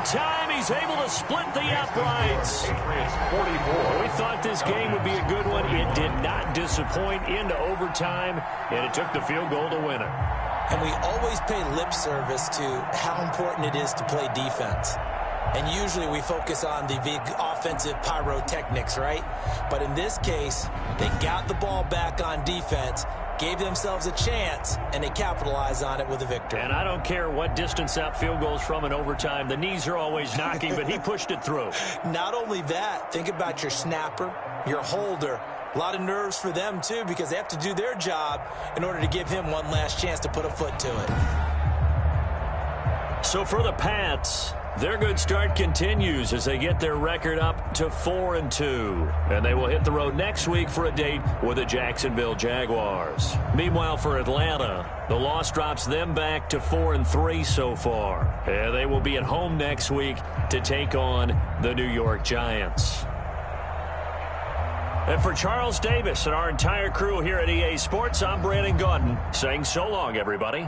Time he's able to split the uprights. We thought this game would be a good one. It did not disappoint into overtime, and it took the field goal to win it. And we always pay lip service to how important it is to play defense. And usually we focus on the big offensive pyrotechnics, right? But in this case, they got the ball back on defense, gave themselves a chance, and they capitalized on it with a victory. And I don't care what distance out field goals from in overtime. The knees are always knocking, but he pushed it through. Not only that, think about your snapper, your holder. A lot of nerves for them, too, because they have to do their job in order to give him one last chance to put a foot to it. So for the Pats, their good start continues as they get their record up to 4-2. And they will hit the road next week for a date with the Jacksonville Jaguars. Meanwhile, for Atlanta, the loss drops them back to 4-3 so far. And they will be at home next week to take on the New York Giants. And for Charles Davis and our entire crew here at EA Sports, I'm Brandon Gaudin saying so long, everybody.